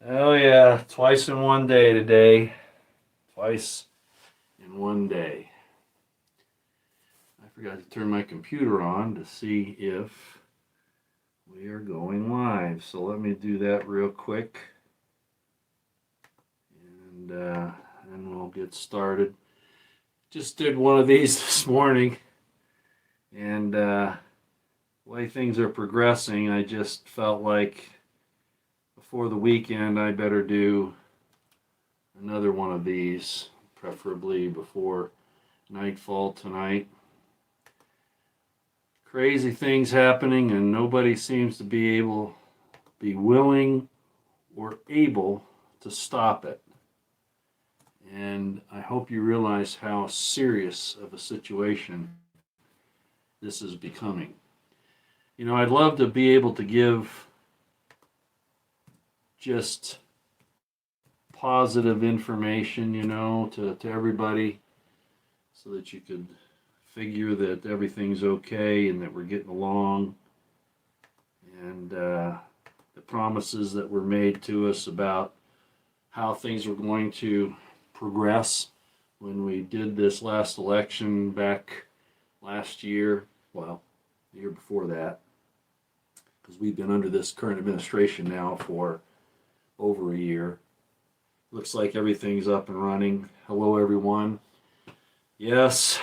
Oh yeah, twice in one day today. Twice in one day. I forgot to turn my computer on to see if we are going live. So let me do that real quick, and then we'll get started. Just did one of these this morning, and the way things are progressing, I just felt like before the weekend I better do another one of these, preferably before nightfall tonight. Crazy things happening, and nobody seems to be willing or able to stop it. And I hope you realize how serious of a situation this is becoming. I'd love to be able to give just positive information, to everybody so that you could figure that everything's okay and that we're getting along, and the promises that were made to us about how things were going to progress when we did this last election back last year, well, the year before that, because we've been under this current administration now for over a year. Looks like everything's up and running. Hello, everyone. Yes,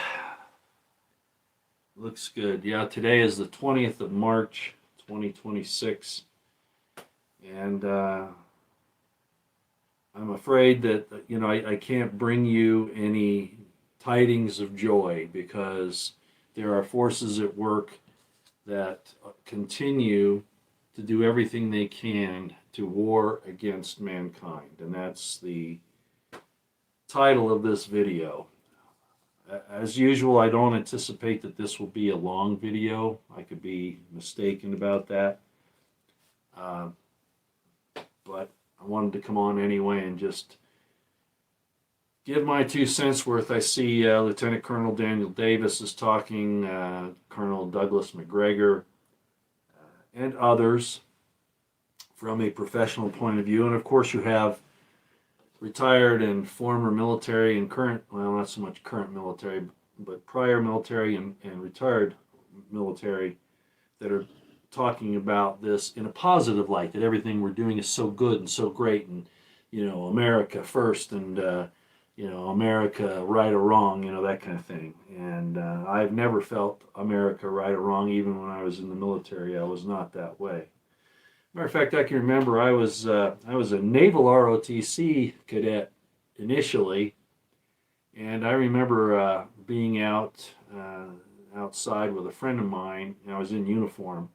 looks good. Yeah, today is the 20th of March, 2026. And I'm afraid that, I can't bring you any tidings of joy because there are forces at work that continue to do everything they can to war against mankind. And that's the title of this video. As usual, I don't anticipate that this will be a long video. I could be mistaken about that. But I wanted to come on anyway and just give my 2 cents worth. I see Lieutenant Colonel Daniel Davis is talking, Colonel Douglas McGregor, and others from a professional point of view. And of course, you have retired and former military and current, well, not so much current military, but prior military and retired military that are talking about this in a positive light, that everything we're doing is so good and so great, and America first, and America right or wrong, that kind of thing. And I've never felt America right or wrong. Even when I was in the military, I was not that way. Matter of fact, I can remember I was a naval ROTC cadet initially, and I remember being outside with a friend of mine, and I was in uniform,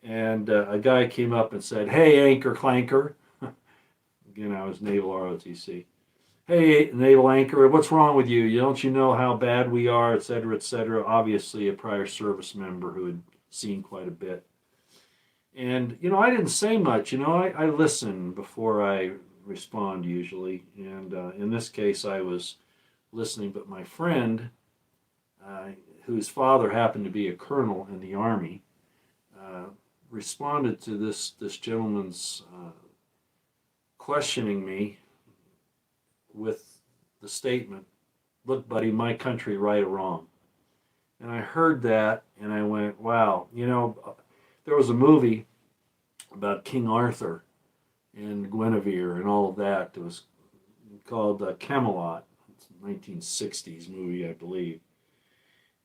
and a guy came up and said, "Hey, anchor clanker." Again, I was naval ROTC. "Hey, naval anchor, what's wrong with you? Don't you know how bad we are, et cetera, et cetera?" Obviously, a prior service member who had seen quite a bit. And, I didn't say much. I listen before I respond usually. And in this case, I was listening, but my friend, whose father happened to be a colonel in the Army, responded to this gentleman's questioning me with the statement, "Look, buddy, my country, right or wrong." And I heard that and I went, wow. There was a movie about King Arthur and Guinevere and all of that. It was called Camelot. It's a 1960s movie, I believe.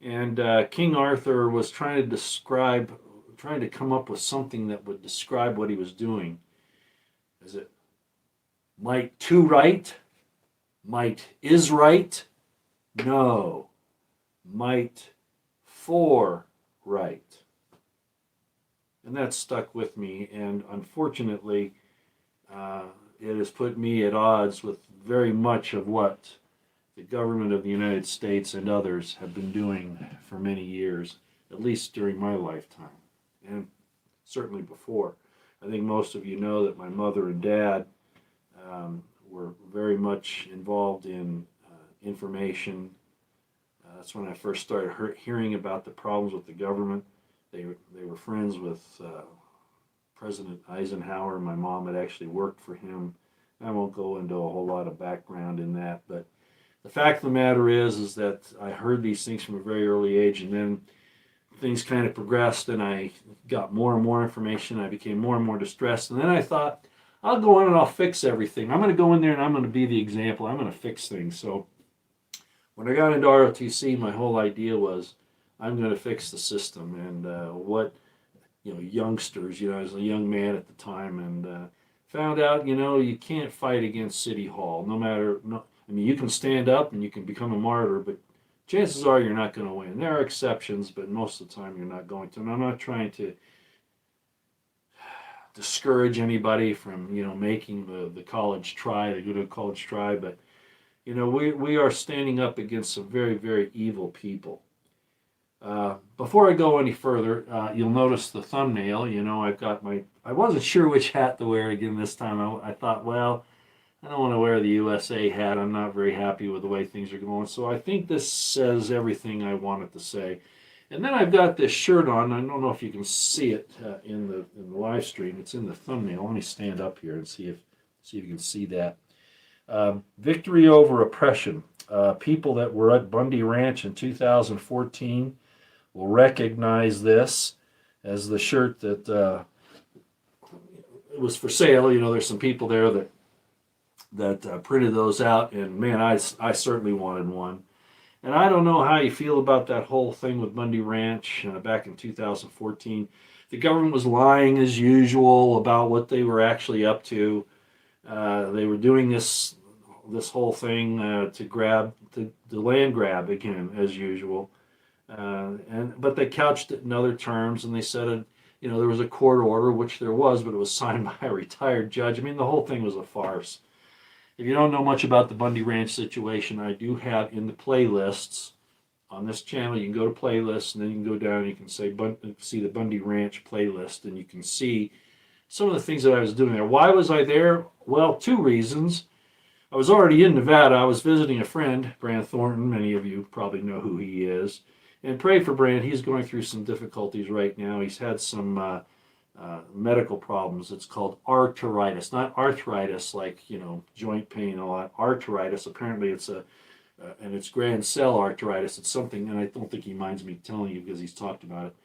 And King Arthur was trying to come up with something that would describe what he was doing. Is it might to right? Might is right? No. Might for right. And that stuck with me, and unfortunately, it has put me at odds with very much of what the government of the United States and others have been doing for many years, at least during my lifetime, and certainly before. I think most of you know that my mother and dad were very much involved in information. That's when I first started hearing about the problems with the government. They were friends with President Eisenhower. My mom had actually worked for him. I won't go into a whole lot of background in that, but the fact of the matter is that I heard these things from a very early age, and then things kind of progressed, and I got more and more information. I became more and more distressed, and then I thought, I'll go in and I'll fix everything. I'm going to go in there and I'm going to be the example. I'm going to fix things. So when I got into ROTC, my whole idea was I'm going to fix the system. And youngsters, I was a young man at the time, and found out, you can't fight against City Hall. No matter, no, I mean, you can stand up and you can become a martyr, but chances are you're not going to win. There are exceptions, but most of the time you're not going to. And I'm not trying to discourage anybody from making the college try, the good old college try, but we are standing up against some very, very evil people. Before I go any further, you'll notice the thumbnail. I've got I wasn't sure which hat to wear again this time. I thought, well, I don't want to wear the USA hat. I'm not very happy with the way things are going. So I think this says everything I wanted to say. And then I've got this shirt on. I don't know if you can see it in the live stream. It's in the thumbnail. Let me stand up here and see if you can see that. Victory over oppression. People that were at Bundy Ranch in 2014 will recognize this as the shirt that it was for sale. There's some people there that printed those out, and man, I certainly wanted one. And I don't know how you feel about that whole thing with Bundy Ranch back in 2014. The government was lying as usual about what they were actually up to. They were doing this whole thing to grab the land grab again as usual, but they couched it in other terms, and they said there was a court order, which there was, but it was signed by a retired judge. I mean, the whole thing was a farce. If you don't know much about the Bundy Ranch situation, I do have in the playlists on this channel. You can go to playlists, and then you can go down and you can see the Bundy Ranch playlist, and you can see some of the things that I was doing there. Why was I there? Well, two reasons. I was already in Nevada. I was visiting a friend, Brand Thornton. Many of you probably know who he is. And pray for Brand. He's going through some difficulties right now. He's had some medical problems. It's called arteritis, not arthritis like joint pain and all that. Arteritis. Apparently, it's and it's grand cell arteritis. It's something, and I don't think he minds me telling you because he's talked about it.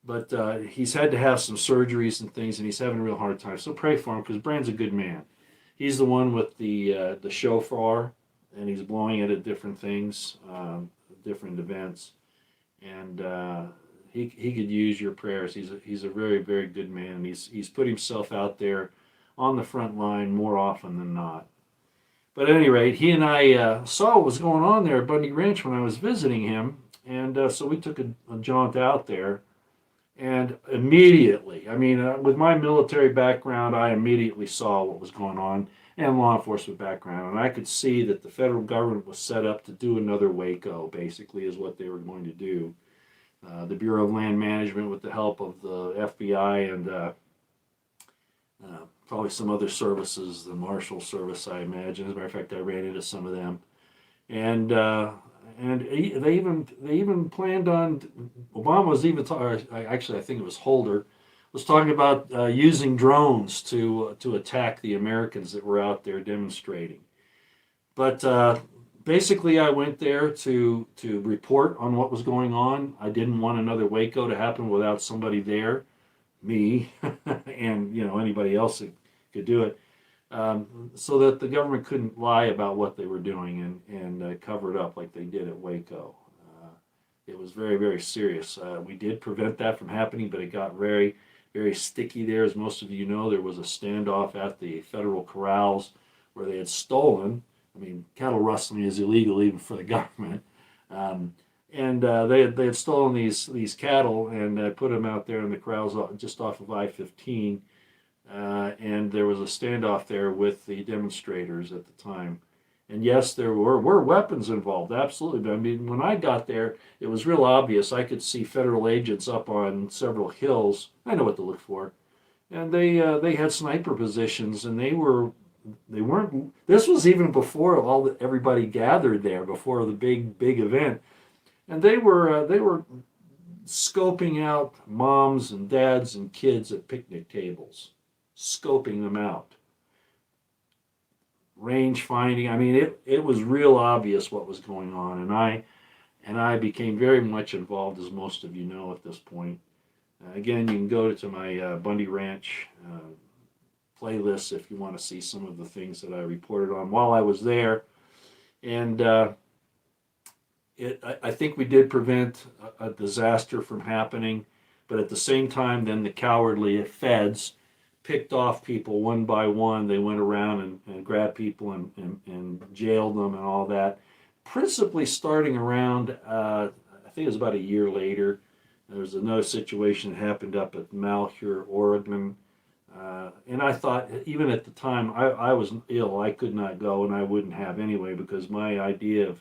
But he's had to have some surgeries and things, and he's having a real hard time. So pray for him because Brand's a good man. He's the one with the shofar, and he's blowing it at different things, different events, and he could use your prayers. He's a very, very good man. He's put himself out there on the front line more often than not. But at any rate, he and I saw what was going on there at Bundy Ranch when I was visiting him, and so we took a jaunt out there. And immediately, I mean, with my military background, I immediately saw what was going on, and law enforcement background. And I could see that the federal government was set up to do another Waco, basically, is what they were going to do. The Bureau of Land Management, with the help of the FBI and probably some other services, the Marshal Service, I imagine. As a matter of fact, I ran into some of them. And they even planned on, Obama was even actually I think it was Holder was talking about using drones to attack the Americans that were out there demonstrating. But basically, I went there to report on what was going on. I didn't want another Waco to happen without somebody there, me, and anybody else that could do it. So that the government couldn't lie about what they were doing and cover it up like they did at Waco. It was very, very serious. We did prevent that from happening, but it got very, very sticky there. As most of you know, there was a standoff at the federal corrals where they had stolen. I mean, cattle rustling is illegal even for the government. And they had stolen these cattle and put them out there in the corrals just off of I-15. And there was a standoff there with the demonstrators at the time. And yes, there were weapons involved, absolutely. But I mean, when I got there, it was real obvious. I could see federal agents up on several hills. I know what to look for. And they had sniper positions, and they weren't. This was even before everybody gathered there, before the big event. And they were scoping out moms and dads and kids at picnic tables, scoping them out, range finding. I mean, it was real obvious what was going on, and I became very much involved, as most of you know at this point. Again, you can go to my Bundy Ranch playlist if you want to see some of the things that I reported on while I was there. And I think we did prevent a disaster from happening, but at the same time, then the cowardly feds picked off people one by one. They went around and grabbed people and jailed them and all that. Principally starting around, I think it was about a year later. There was another situation that happened up at Malheur, Oregon. And I thought, even at the time, I was ill. I could not go, and I wouldn't have anyway, because my idea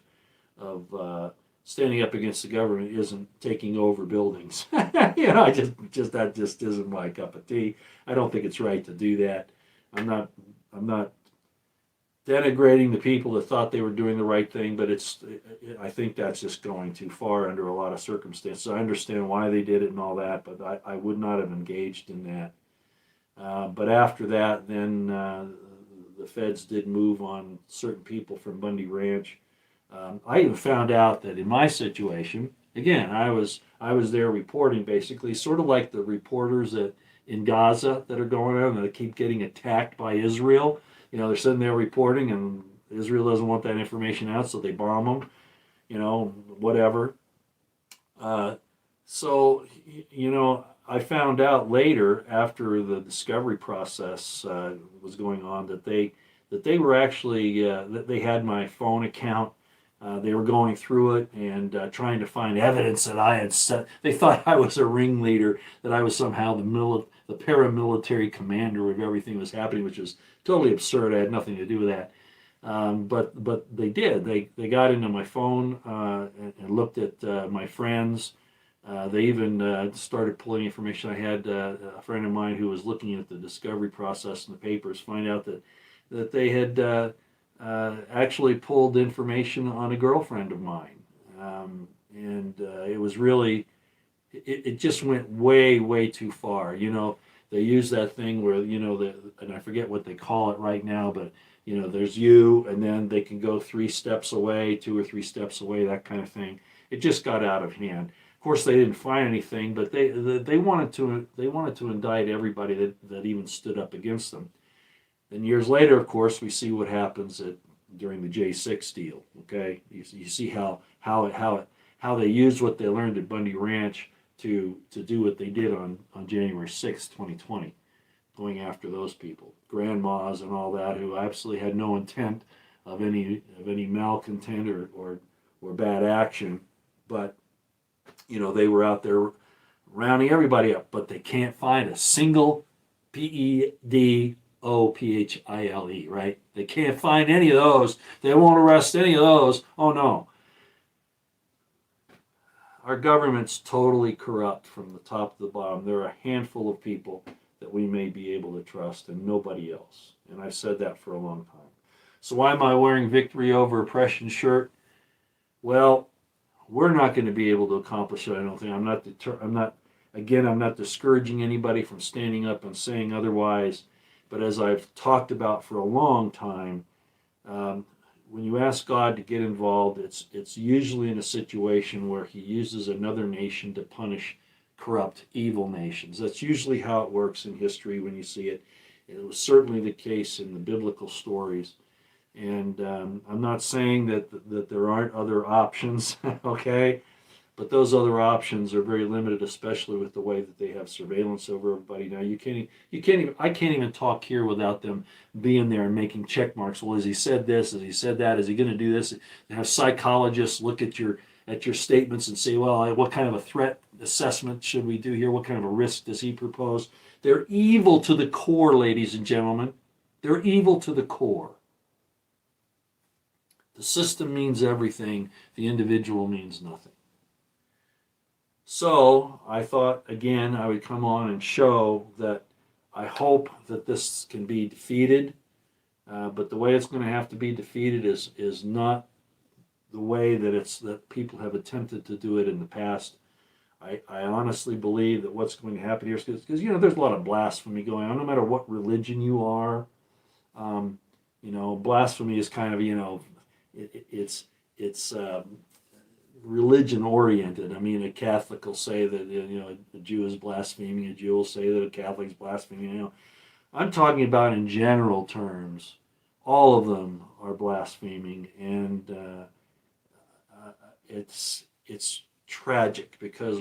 of standing up against the government isn't taking over buildings. I just that just isn't my cup of tea. I don't think it's right to do that. I'm not denigrating the people that thought they were doing the right thing, but I think that's just going too far under a lot of circumstances. I understand why they did it and all that, but I would not have engaged in that. But after that, then the feds did move on certain people from Bundy Ranch. I even found out that in my situation, again, I was there reporting, basically, sort of like the reporters in Gaza that are going on and they keep getting attacked by Israel. They're sitting there reporting, and Israel doesn't want that information out, so they bomb them. Whatever. So I found out later, after the discovery process was going on, that they were actually that they had my phone account. They were going through it and trying to find evidence that I had set. They thought I was a ringleader, that I was somehow the paramilitary commander of everything that was happening, which was totally absurd. I had nothing to do with that. But they did. They got into my phone and looked at my friends. They even started pulling information. I had a friend of mine who was looking at the discovery process in the papers find out that they had actually pulled information on a girlfriend of mine. And it was really, it just went way, way too far. They use that thing where, and I forget what they call it right now, but, there's you, and then they can go 3 steps away, 2 or 3 steps away, that kind of thing. It just got out of hand. Of course, they didn't find anything, but they wanted to indict everybody that even stood up against them. And years later, of course, we see what happens during the J6 deal. Okay, you see how they used what they learned at Bundy Ranch to do what they did on January 6th, 2020, going after those people, grandmas and all that, who absolutely had no intent of any malcontent or bad action, but they were out there rounding everybody up, but they can't find a single PEDOPHILE, right? They can't find any of those. They won't arrest any of those. Oh no. Our government's totally corrupt from the top to the bottom. There are a handful of people that we may be able to trust and nobody else. And I've said that for a long time. So why am I wearing Victory Over Oppression shirt? Well, we're not going to be able to accomplish it, I don't think. I'm not discouraging anybody from standing up and saying otherwise. But as I've talked about for a long time, when you ask God to get involved, it's usually in a situation where he uses another nation to punish corrupt, evil nations. That's usually how it works in history when you see it. It was certainly the case in the biblical stories. And I'm not saying that there aren't other options, okay? But those other options are very limited, especially with the way that they have surveillance over everybody. Now I can't even talk here without them being there and making check marks. Well, has he said this? Has he said that? Is he going to do this? They have psychologists look at your statements and say, well, what kind of a threat assessment should we do here? What kind of a risk does he propose? They're evil to the core, ladies and gentlemen. They're evil to the core. The system means everything. The individual means nothing. So I thought, again, I would come on and show that I hope that this can be defeated. But the way it's going to have to be defeated is not the way that people have attempted to do it in the past. I honestly believe that what's going to happen here is because, there's a lot of blasphemy going on, no matter what religion you are. Um, blasphemy is kind of, it's religion oriented. I mean, a Catholic will say that, a Jew is blaspheming, a Jew will say that a Catholic's blaspheming. I'm talking about in general terms. All of them are blaspheming, and it's tragic because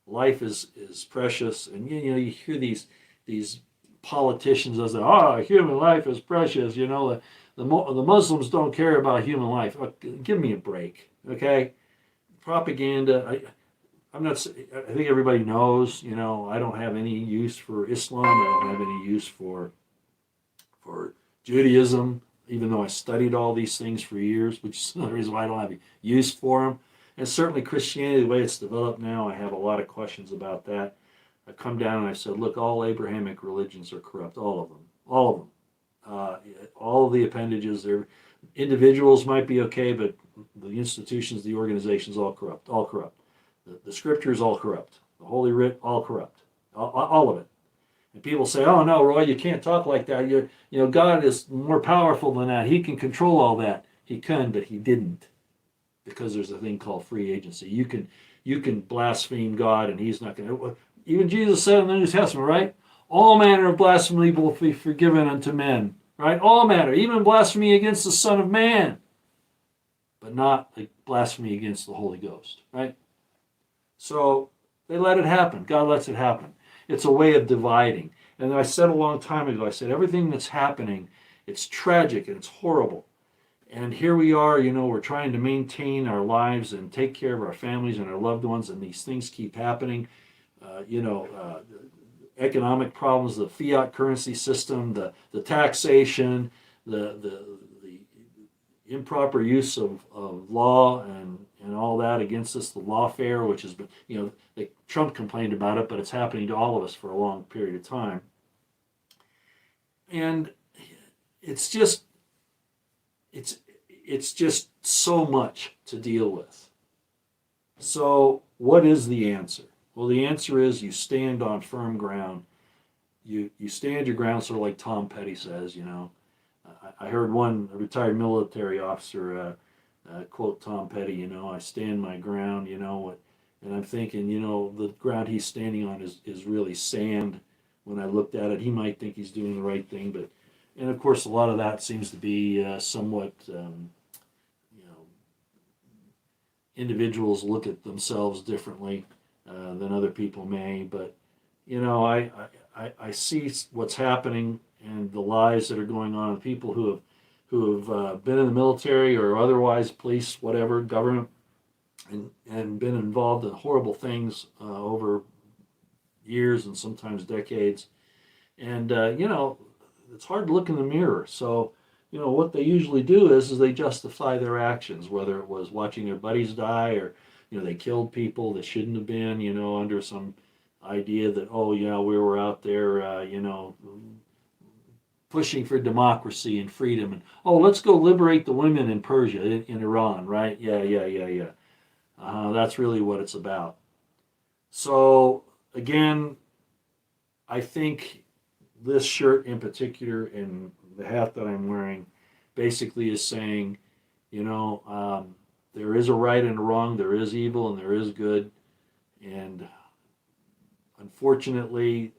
life is precious, and you hear these politicians that say, "Oh, human life is precious." The Muslims don't care about human life. Give me a break, okay? Propaganda. I'm not. I think everybody knows. I don't have any use for Islam. I don't have any use for Judaism, even though I studied all these things for years, which is another reason why I don't have use for them. And certainly Christianity, the way it's developed now, I have a lot of questions about that. I come down and I said, look, all Abrahamic religions are corrupt, all of them, all of them. All of the appendages, they're, individuals might be okay, but the institutions, the organizations, all corrupt, all corrupt. The scriptures, all corrupt. The Holy Writ, all corrupt, all of it. And people say, "Oh no, Roy, you can't talk like that. God is more powerful than that. He can control all that. He can, but he didn't, because there's a thing called free agency. You can blaspheme God, and he's not going to. Even Jesus said in the New Testament, right? All manner of blasphemy will be forgiven unto men, right? All manner, even blasphemy against the Son of Man, but not like blasphemy against the Holy Ghost, right? So they let it happen. God lets it happen. It's a way of dividing. And I said a long time ago, I said, everything that's happening, it's tragic and it's horrible. And here we are, we're trying to maintain our lives and take care of our families and our loved ones, and these things keep happening. Economic problems, the fiat currency system, the taxation, the improper use of law and all that against us, the lawfare, which has been, Trump complained about it, but it's happening to all of us for a long period of time. And it's just so much to deal with. So what is the answer? Well, the answer is you stand on firm ground. You stand your ground, sort of like Tom Petty says, I heard one retired military officer quote Tom Petty, I stand my ground, and I'm thinking, the ground he's standing on is really sand. When I looked at it, he might think he's doing the right thing, and of course, a lot of that seems to be somewhat, individuals look at themselves differently than other people may, but I see what's happening and the lies that are going on. People who have been in the military or otherwise, police, whatever, government, and been involved in horrible things over years and sometimes decades. And it's hard to look in the mirror. So what they usually do is they justify their actions, whether it was watching their buddies die or they killed people that shouldn't have been, under some idea that, oh yeah, we were out there, pushing for democracy and freedom, and oh, let's go liberate the women in Persia, in Iran, right? Yeah. That's really what it's about. So again, I think this shirt in particular and the hat that I'm wearing basically is saying, there is a right and a wrong, there is evil and there is good, and unfortunately,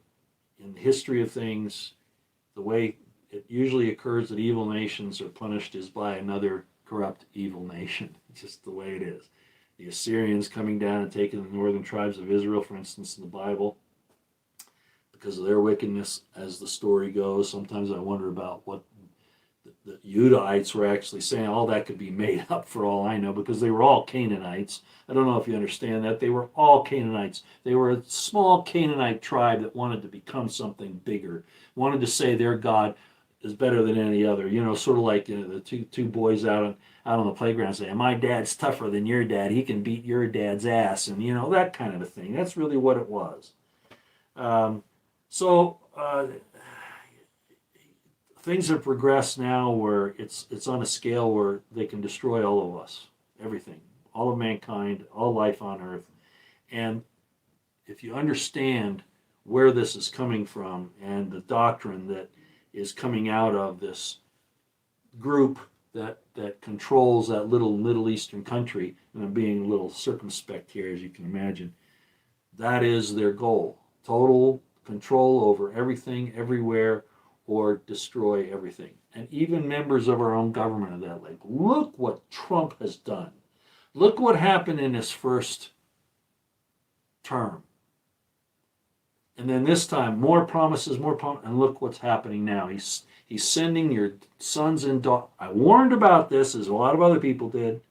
in the history of things, the way it usually occurs that evil nations are punished is by another corrupt evil nation. It's just the way it is. The Assyrians coming down and taking the northern tribes of Israel, for instance, in the Bible, because of their wickedness, as the story goes. Sometimes I wonder about what the Judahites were actually saying. All that could be made up for all I know, because they were all Canaanites. I don't know if you understand that. They were all Canaanites. They were a small Canaanite tribe that wanted to become something bigger, wanted to say their God is better than any other. Sort of like the two boys out on the playground saying, my dad's tougher than your dad. He can beat your dad's ass, and that kind of a thing. That's really what it was. So things have progressed now where it's on a scale where they can destroy all of us, everything, all of mankind, all life on Earth. And if you understand where this is coming from and the doctrine that is coming out of this group that controls that little Middle Eastern country, and I'm being a little circumspect here, as you can imagine, that is their goal. Total control over everything, everywhere, or destroy everything. And even members of our own government are that like, look what Trump has done. Look what happened in his first term. And then this time, more promises, and look what's happening now. He's sending your sons and daughters. I warned about this, as a lot of other people did.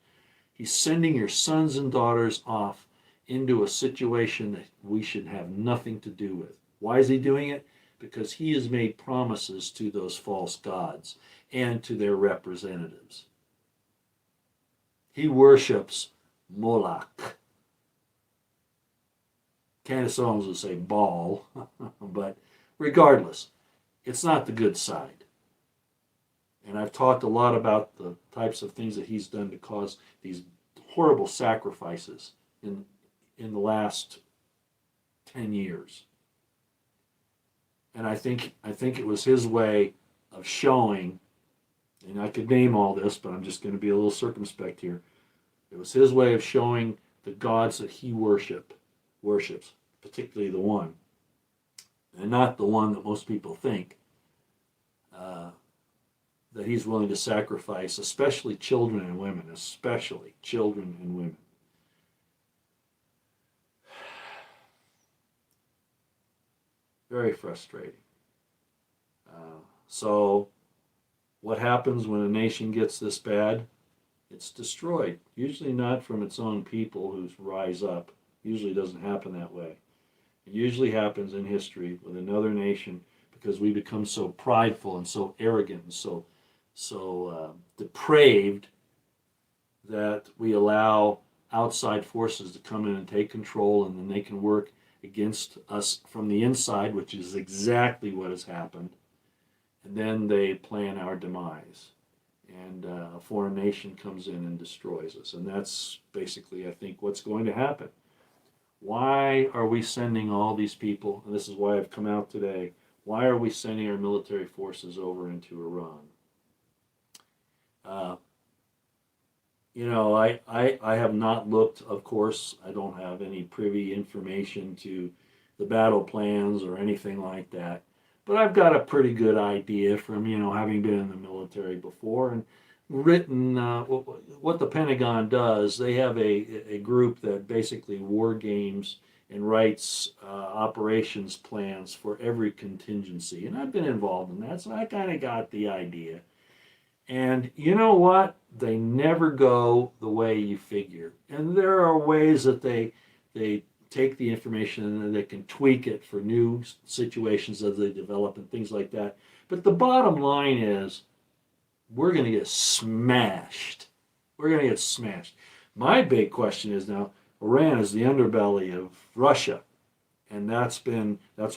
He's sending your sons and daughters off into a situation that we should have nothing to do with. Why is he doing it? Because he has made promises to those false gods and to their representatives. He worships Moloch. Candace Owens would say Baal, but regardless, it's not the good side. And I've talked a lot about the types of things that he's done to cause these horrible sacrifices in the last 10 years. And I think it was his way of showing, and I could name all this, but I'm just going to be a little circumspect here. It was his way of showing the gods that he worships, particularly the one, and not the one that most people think, that he's willing to sacrifice, especially children and women, Very frustrating. So what happens when a nation gets this bad? It's destroyed. Usually not from its own people who rise up. Usually doesn't happen that way. It usually happens in history with another nation because we become so prideful and so arrogant and so depraved that we allow outside forces to come in and take control, and then they can work against us from the inside, which is exactly what has happened. And then they plan our demise. And a foreign nation comes in and destroys us. And that's basically, I think, what's going to happen. Why are we sending all these people, and this is why I've come out today, why are we sending our military forces over into Iran? I have not looked, of course, I don't have any privy information to the battle plans or anything like that. But I've got a pretty good idea from, having been in the military before and written what the Pentagon does. They have a group that basically war games and writes operations plans for every contingency. And I've been involved in that, so I kind of got the idea. And you know what? They never go the way you figure. And there are ways that they take the information and they can tweak it for new situations as they develop and things like that. But the bottom line is, we're going to get smashed. We're going to get smashed. My big question is now, Iran is the underbelly of Russia. And that's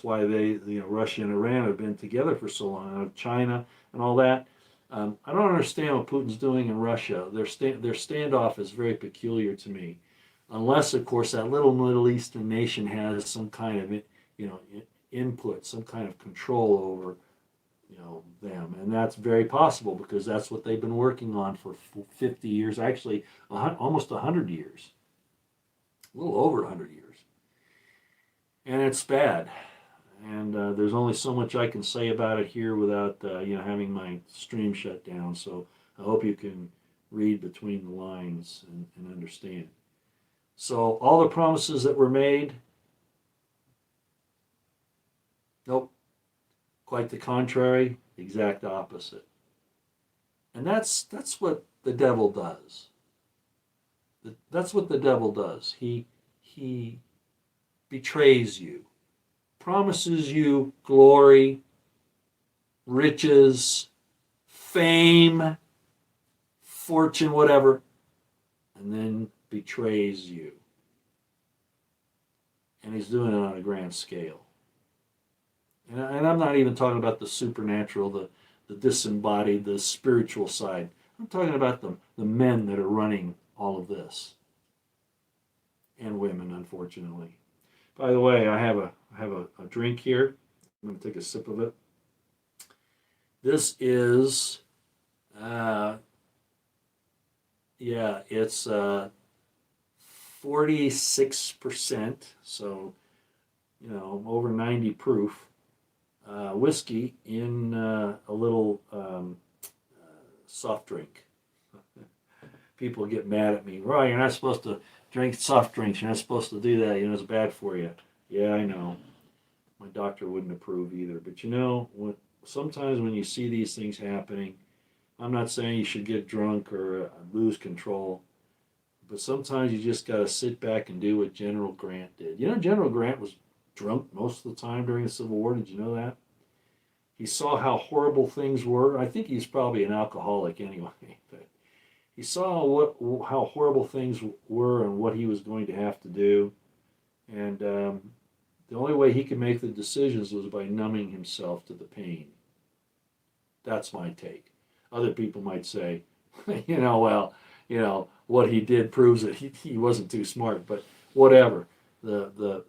why Russia and Iran have been together for so long, China and all that. I don't understand what Putin's doing in Russia. Their standoff is very peculiar to me, unless, of course, that little Middle Eastern nation has some kind of, input, some kind of control over, them, and that's very possible because that's what they've been working on for 50 years, actually, almost 100 years, a little over 100 years, and it's bad. And there's only so much I can say about it here without, having my stream shut down. So I hope you can read between the lines and understand. So all the promises that were made, nope. Quite the contrary, exact opposite. And that's what the devil does. That's what the devil does. He betrays you. Promises you glory, riches, fame, fortune, whatever, and then betrays you. And he's doing it on a grand scale. And I'm not even talking about the supernatural, the disembodied, the spiritual side. I'm talking about the men that are running all of this. and women, unfortunately. By the way, I have a drink here. I'm going to take a sip of it. This is uh, yeah, it's 46%, so over 90 proof whiskey in a little soft drink. People get mad at me. Well, you're not supposed to drink soft drinks. You're not supposed to do that. It's bad for you. Yeah, I know. My doctor wouldn't approve either. But sometimes when you see these things happening, I'm not saying you should get drunk or lose control, but sometimes you just got to sit back and do what General Grant did. General Grant was drunk most of the time during the Civil War. Did you know that? He saw how horrible things were. I think he's probably an alcoholic anyway, but he saw how horrible things were and what he was going to have to do. And the only way he could make the decisions was by numbing himself to the pain. That's my take. Other people might say, well, what he did proves that he wasn't too smart, but whatever. The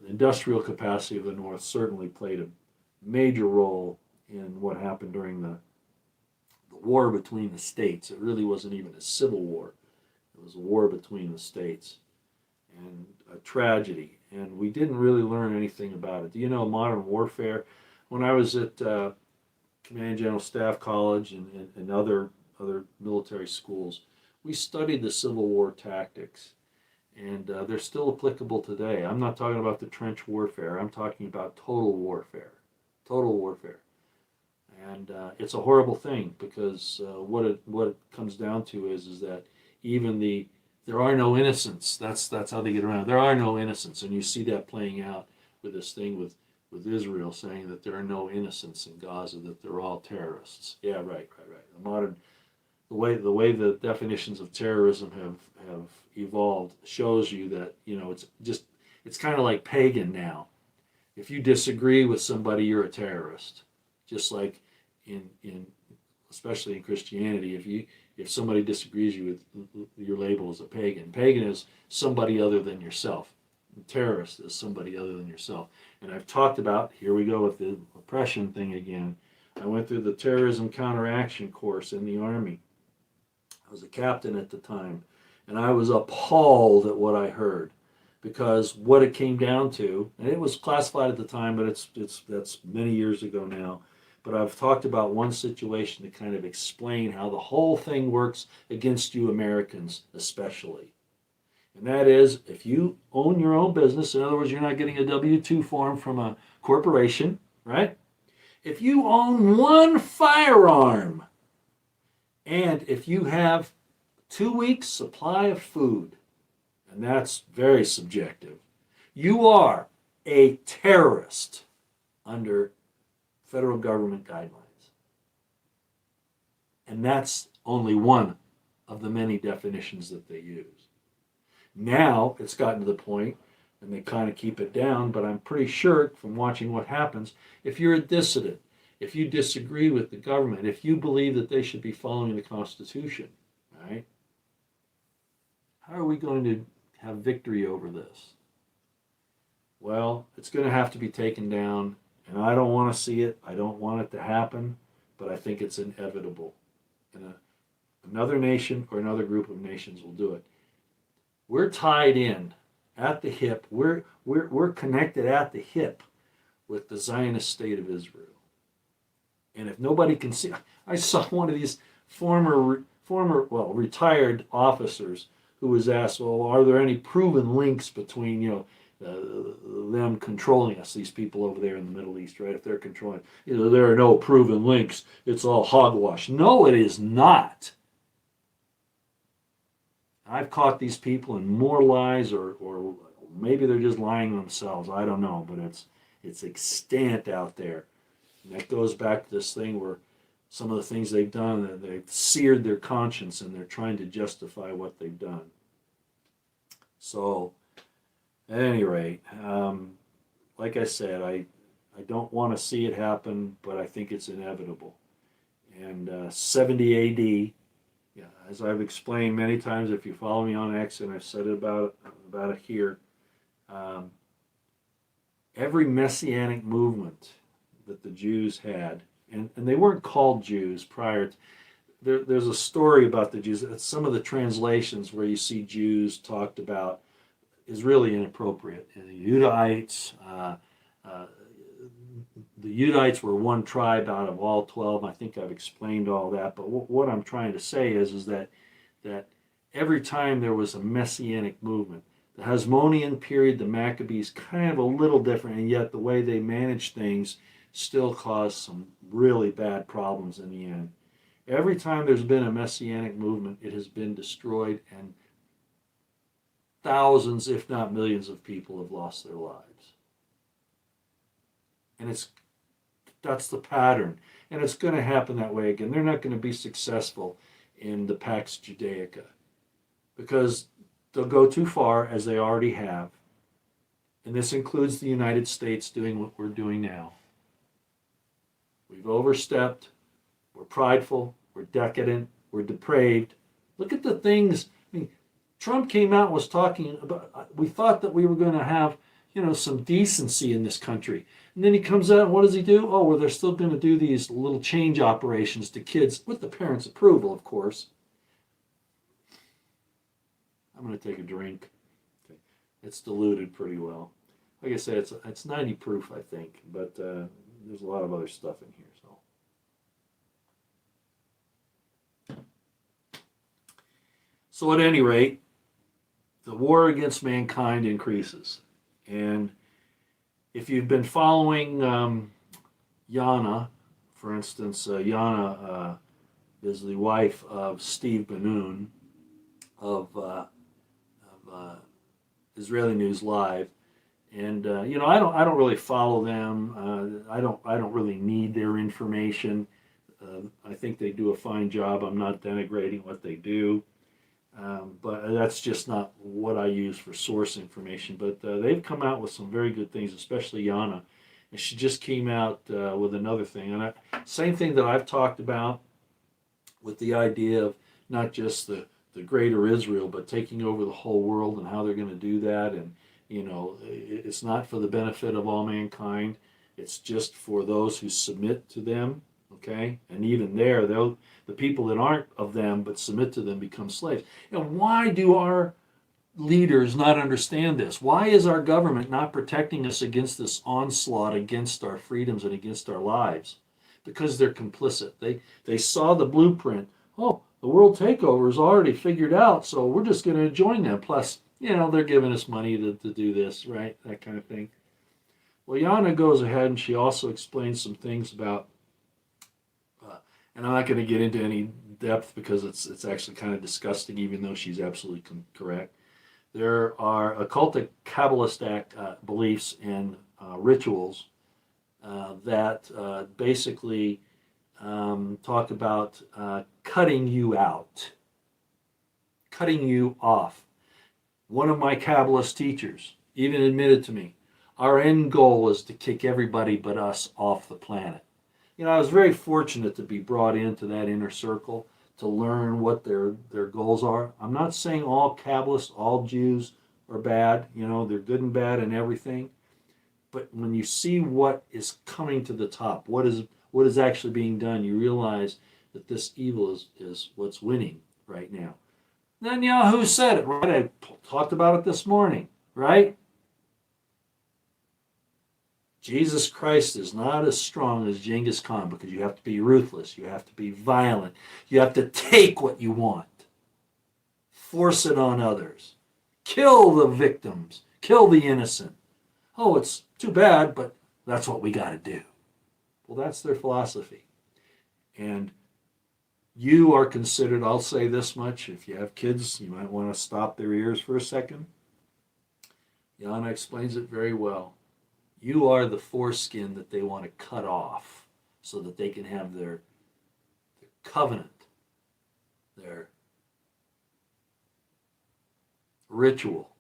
industrial capacity of the North certainly played a major role in what happened during the war between the states. It really wasn't even a civil war. It was a war between the states and a tragedy. And we didn't really learn anything about it. Do you know modern warfare? When I was at Command General Staff College and other military schools, we studied the Civil War tactics, and they're still applicable today. I'm not talking about the trench warfare. I'm talking about total warfare. Total warfare. And it's a horrible thing because what it comes down to is that even there are no innocents. That's how they get around. There are no innocents, and you see that playing out with this thing with Israel saying that there are no innocents in Gaza, that they're all terrorists. Yeah, right. The way the definitions of terrorism have evolved shows you that it's kind of like pagan now. If you disagree with somebody, you're a terrorist. Just like in especially in Christianity, if somebody disagrees with your label as a pagan. Pagan is somebody other than yourself. And terrorist is somebody other than yourself. And I've talked about, here we go with the oppression thing again. I went through the terrorism counteraction course in the Army. I was a captain at the time, and I was appalled at what I heard, because what it came down to, and it was classified at the time, but that's many years ago now. But I've talked about one situation to kind of explain how the whole thing works against you Americans, especially. And that is, if you own your own business, in other words, you're not getting a W-2 form from a corporation, right? If you own one firearm, and if you have 2 weeks' supply of food, and that's very subjective, you are a terrorist under federal government guidelines. And that's only one of the many definitions that they use. Now it's gotten to the point, and they kind of keep it down, but I'm pretty sure from watching what happens, if you're a dissident, if you disagree with the government, if you believe that they should be following the Constitution, right? How are we going to have victory over this? Well, it's going to have to be taken down, and I don't want to see it. I don't want it to happen, but I think it's inevitable. And another nation or another group of nations will do it. We're tied in at the hip. We're connected at the hip with the Zionist state of Israel. And if nobody can see, I saw one of these former retired officers who was asked, well, are there any proven links between them controlling us, these people over there in the Middle East, right? If they're controlling, there are no proven links. It's all hogwash. No, it is not. I've caught these people in more lies, or maybe they're just lying themselves. I don't know, but it's extant out there. And that goes back to this thing where some of the things they've done, they've seared their conscience and they're trying to justify what they've done. So, at any rate, like I said, I don't want to see it happen, but I think it's inevitable. And 70 AD, Yeah, as I've explained many times, if you follow me on X, and I've said it about it here, um, every messianic movement that the Jews had, and they weren't called Jews prior to, there's a story about the Jews. Some of the translations where you see Jews talked about is really inappropriate. And the Judahites, the Judites were one tribe out of all 12. I think I've explained all that. But what I'm trying to say is that every time there was a messianic movement, the Hasmonean period, the Maccabees, kind of a little different, and yet the way they managed things still caused some really bad problems in the end. Every time there's been a messianic movement, it has been destroyed, and thousands, if not millions, of people have lost their lives. And that's the pattern, and it's going to happen that way again. They're not going to be successful in the Pax Judaica because they'll go too far, as they already have. And this includes the United States doing what we're doing now. We've overstepped. We're prideful. We're decadent. We're depraved. Look at the things. I mean, Trump came out and was talking about, we thought that we were going to have, some decency in this country. And then he comes out and what does he do? Oh, well, they're still going to do these little change operations to kids with the parents' approval, of course. I'm going to take a drink. Okay. It's diluted pretty well. Like I said, it's 90 proof, I think, but there's a lot of other stuff in here. So at any rate, the war against mankind increases. And if you've been following Yana, for instance, Yana is the wife of Steve Bannon of Israeli News Live, and I don't really follow them. I don't really need their information. I think they do a fine job. I'm not denigrating what they do. But that's just not what I use for source information. But they've come out with some very good things, especially Yana. And she just came out with another thing. And same thing that I've talked about with the idea of not just the greater Israel, but taking over the whole world and how they're going to do that. And, it's not for the benefit of all mankind. It's just for those who submit to them. Okay? And even there, the people that aren't of them but submit to them become slaves. And why do our leaders not understand this? Why is our government not protecting us against this onslaught against our freedoms and against our lives? Because they're complicit. They saw the blueprint. Oh, the world takeover is already figured out, so we're just going to join them. Plus, they're giving us money to do this, right? That kind of thing. Well, Yana goes ahead and she also explains some things about and I'm not going to get into any depth because it's actually kind of disgusting, even though she's absolutely correct. There are occultic Kabbalist beliefs and rituals that basically talk about cutting you out, cutting you off. One of my Kabbalist teachers even admitted to me, our end goal is to kick everybody but us off the planet. I was very fortunate to be brought into that inner circle to learn what their goals are. I'm not saying all Kabbalists, all Jews are bad. They're good and bad and everything. But when you see what is coming to the top, what is actually being done, you realize that this evil is what's winning right now. Netanyahu said it, right? I talked about it this morning, right? Jesus Christ is not as strong as Genghis Khan because you have to be ruthless, you have to be violent, you have to take what you want, force it on others, kill the victims, kill the innocent. Oh, it's too bad, but that's what we got to do. Well, that's their philosophy. And you are considered, I'll say this much, if you have kids, you might want to stop their ears for a second. Yana explains it very well. You are the foreskin that they want to cut off so that they can have their covenant, their ritual,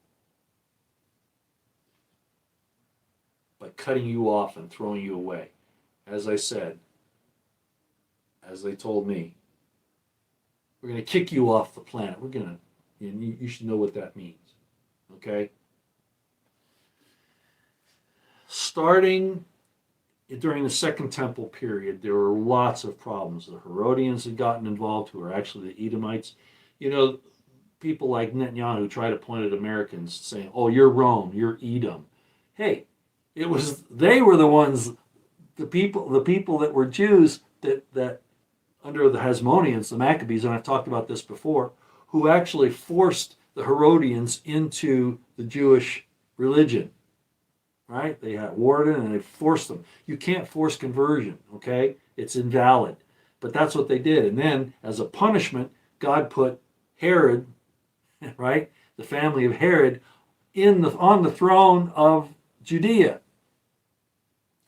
by cutting you off and throwing you away. As I said, as they told me, We're going to kick you off the planet. We're going to, and you should know what that means. Okay? Starting during the Second Temple period, there were lots of problems. The Herodians had gotten involved, who are actually the Edomites. You know, people like Netanyahu try to point at Americans saying, oh, you're Rome, you're Edom. Hey, they were the ones, the people that were Jews that under the Hasmoneans, the Maccabees, and I've talked about this before, who actually forced the Herodians into the Jewish religion. Right? They had warden and they forced them. You can't force conversion, okay? It's invalid. But that's what they did. And then, as a punishment, God put Herod, right, the family of Herod, on the throne of Judea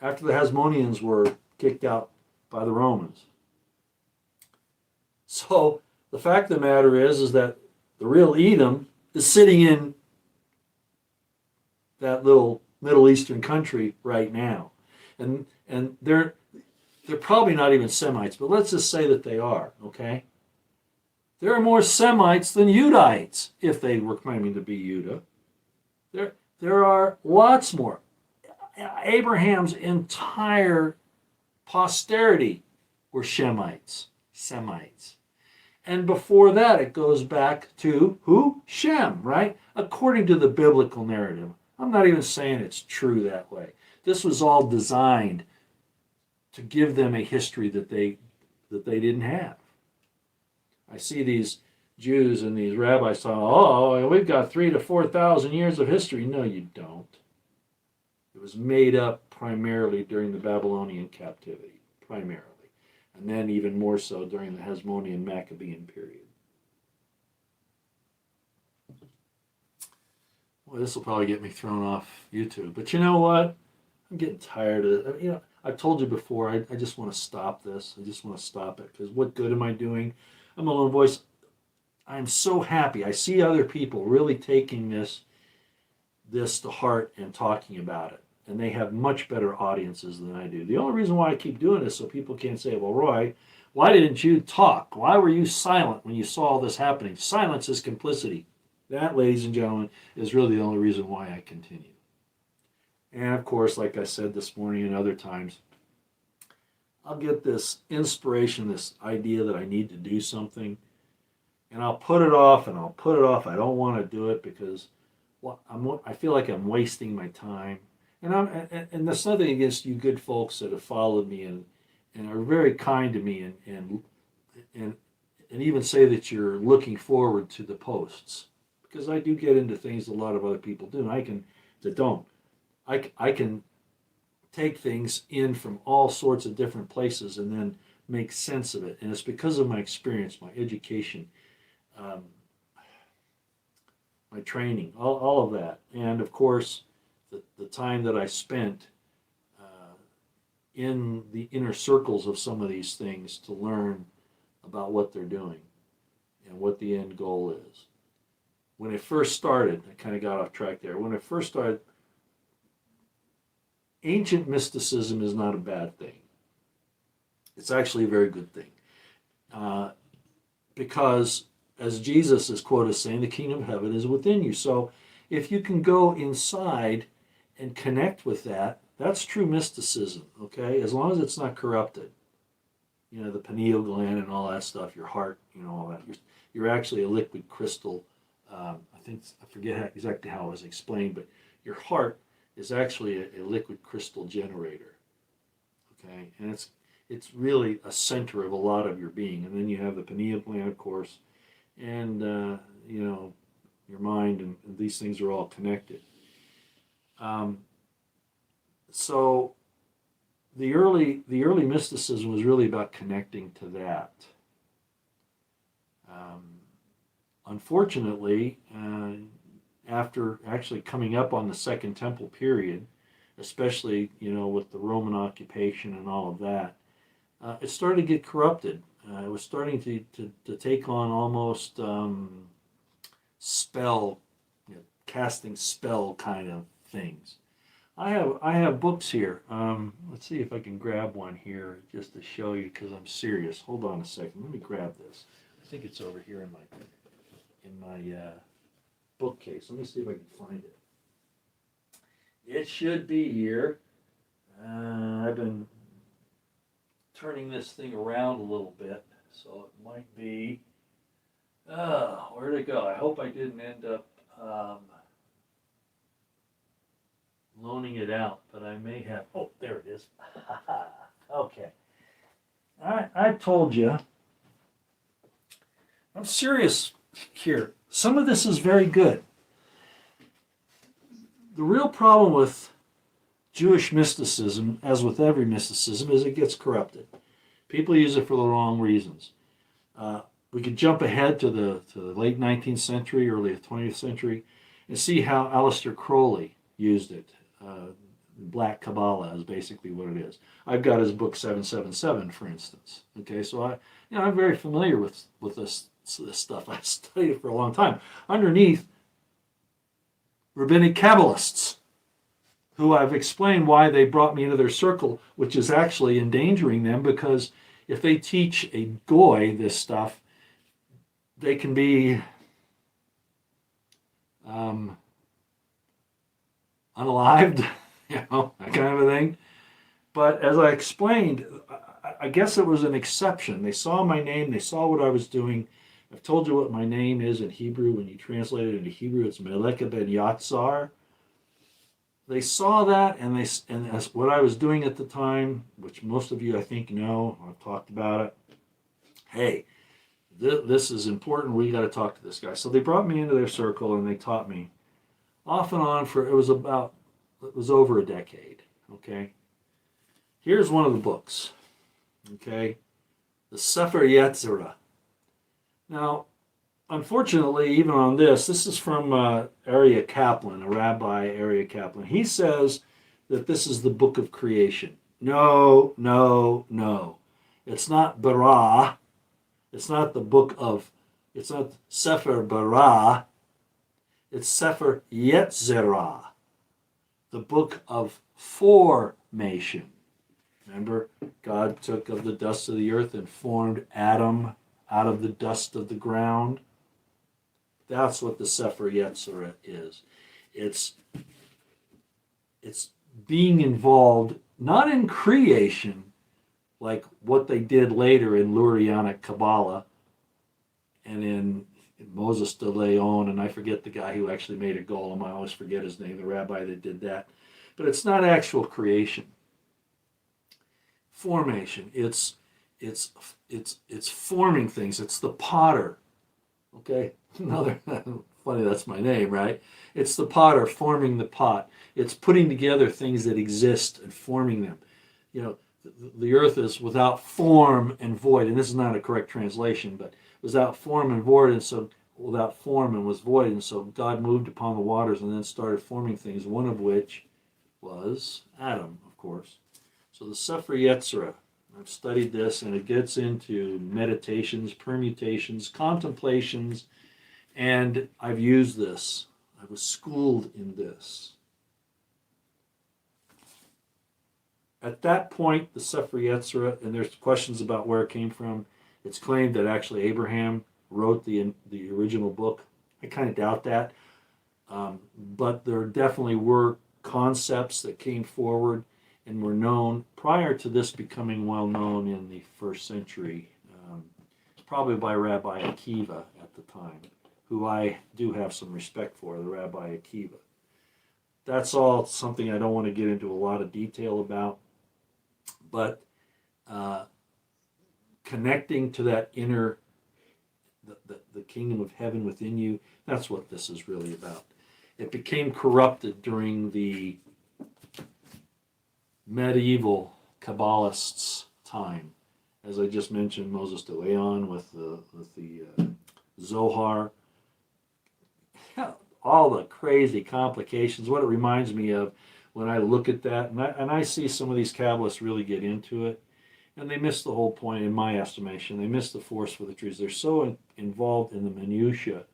after the Hasmoneans were kicked out by the Romans. So the fact of the matter is that the real Edom is sitting in that little Middle Eastern country right now, and they're probably not even Semites, but let's just say that they are. Okay, there are more Semites than Judites if they were claiming to be Judah. There are lots more. Abraham's entire posterity were Semites. And before that, it goes back to who? Shem, right? According to the biblical narrative. I'm not even saying it's true that way. This was all designed to give them a history that they didn't have. I see these Jews and these rabbis saying, oh, we've got 3,000 to 4,000 years of history. No, you don't. It was made up primarily during the Babylonian captivity, primarily. And then even more so during the Hasmonean Maccabean period. Well, this will probably get me thrown off YouTube. But you know what? I'm getting tired of it. You know, I've told you before, I just want to stop this. I just want to stop it. Because what good am I doing? I'm a lone voice. I'm so happy. I see other people really taking this to heart and talking about it. And they have much better audiences than I do. The only reason why I keep doing this so people can't say, well, Roy, why didn't you talk? Why were you silent when you saw all this happening? Silence is complicity. That, ladies and gentlemen, is really the only reason why I continue. And of course, like I said this morning and other times, I'll get this inspiration, this idea that I need to do something, and I'll put it off and I'll put it off. I don't want to do it because I feel like I'm wasting my time. And that's nothing against you good folks that have followed me and are very kind to me and even say that you're looking forward to the posts. Because I do get into things a lot of other people do, and I can take things in from all sorts of different places and then make sense of it. And it's because of my experience, my education, my training, all of that. And of course, the time that I spent in the inner circles of some of these things to learn about what they're doing and what the end goal is. When I first started, I kind of got off track there. When I first started, ancient mysticism is not a bad thing. It's actually a very good thing. Because, as Jesus is quoted as saying, the kingdom of heaven is within you. So if you can go inside and connect with that, that's true mysticism, okay? As long as it's not corrupted. You know, the pineal gland and all that stuff, your heart, you know, all that. You're actually a liquid crystal. I forget exactly how it was explained, but your heart is actually a liquid crystal generator, okay? And it's really a center of a lot of your being. And then you have the pineal gland, of course, and, you know, your mind, and these things are all connected. So the early mysticism was really about connecting to that. Unfortunately, after actually coming up on the Second Temple period, especially, you know, with the Roman occupation and all of that, it started to get corrupted. It was starting to take on almost spell, you know, casting spell kind of things. I have books here. Let's see if I can grab one here just to show you, because I'm serious. Hold on a second. Let me grab this. I think it's over here in my bookcase. Let me see if I can find it. It should be here. I've been turning this thing around a little bit, so it might be. Where'd it go? I hope I didn't end up loaning it out, but I may have. Oh, there it is. Okay. I told you. I'm serious here. Some of this is very good. The real problem with Jewish mysticism, as with every mysticism, is it gets corrupted. People use it for the wrong reasons. We could jump ahead to the late 19th century, early 20th century, and see how Aleister Crowley used it. Black Kabbalah is basically what it is. I've got his book 777, for instance. Okay, so I'm very familiar with this stuff. I've studied it for a long time. Underneath, rabbinic Kabbalists, who I've explained why they brought me into their circle, which is actually endangering them, because if they teach a goy this stuff, they can be unalived, that kind of a thing. But as I explained, I guess it was an exception. They saw my name, they saw what I was doing. I've told you what my name is in Hebrew. When you translate it into Hebrew, it's Meleka ben Yatzar. They saw that, and as what I was doing at the time, which most of you I think know, I've talked about it. Hey, this is important. We got to talk to this guy. So they brought me into their circle, and they taught me off and on for it was over a decade. Okay, here's one of the books. Okay, the Sefer Yetzirah. Now, unfortunately, even on this is from Aryeh Kaplan, a rabbi, Aryeh Kaplan. He says that this is the book of creation. No. It's not Barah. It's not the book of, it's not Sefer Barah. It's Sefer Yetzirah, the book of formation. Remember, God took of the dust of the earth and formed Adam out of the dust of the ground. That's what the Sefer Yetzirah is. It's being involved not in creation like what they did later in Lurianic Kabbalah and in Moses de Leon, and I forget the guy who actually made a golem. I always forget his name, the rabbi that did that. But it's not actual creation. Formation. It's forming things. It's the potter. Okay? Another funny, that's my name, right? It's the potter forming the pot. It's putting together things that exist and forming them. The earth is without form and void, and this is not a correct translation, but without form and void, and so without form and was void, and so God moved upon the waters and then started forming things, one of which was Adam, of course. So the Sefer Yetzirah, I've studied this, and it gets into meditations, permutations, contemplations, and I've used this. I was schooled in this. At that point, the Sefer Yetzirah, and there's questions about where it came from, it's claimed that actually Abraham wrote the original book. I kind of doubt that. But there definitely were concepts that came forward and were known prior to this becoming well known in the first century, probably by Rabbi Akiva at the time, who I do have some respect for, the Rabbi Akiva. That's all something I don't want to get into a lot of detail about, but connecting to that inner, the kingdom of heaven within you, that's what this is really about. It became corrupted during the medieval Kabbalists' time. As I just mentioned, Moses de Leon with the Zohar. All the crazy complications. What it reminds me of when I look at that, and I see some of these Kabbalists really get into it, and they miss the whole point, in my estimation. They miss the forest for the trees. They're so involved in the minutiae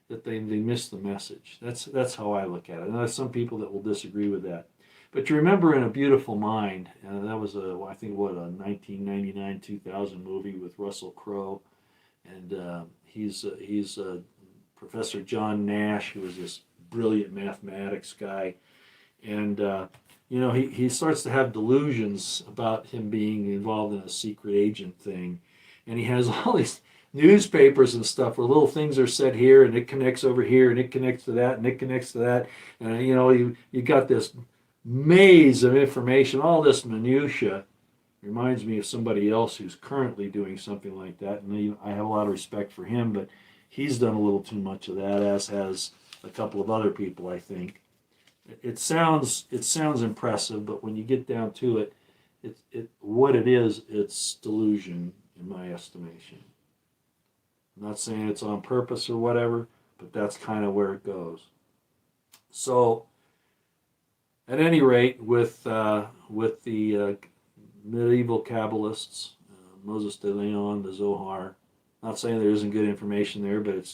that they miss the message. That's how I look at it. And there's some people that will disagree with that. But you remember in A Beautiful Mind, and that was a 1999-2000 movie with Russell Crowe, and he's Professor John Nash, who was this brilliant mathematics guy, and he starts to have delusions about him being involved in a secret agent thing, and he has all these newspapers and stuff where little things are said here, and it connects over here, and it connects to that, and it connects to that, and you got this maze of information, all this minutia. Reminds me of somebody else who's currently doing something like that, and I have a lot of respect for him, but he's done a little too much of that, as has a couple of other people, I think. It sounds impressive, but when you get down to it, what it is, it's delusion, in my estimation. I'm not saying it's on purpose or whatever, but that's kind of where it goes. So, at any rate, with the medieval Kabbalists, Moses de Leon, the Zohar, not saying there isn't good information there, but it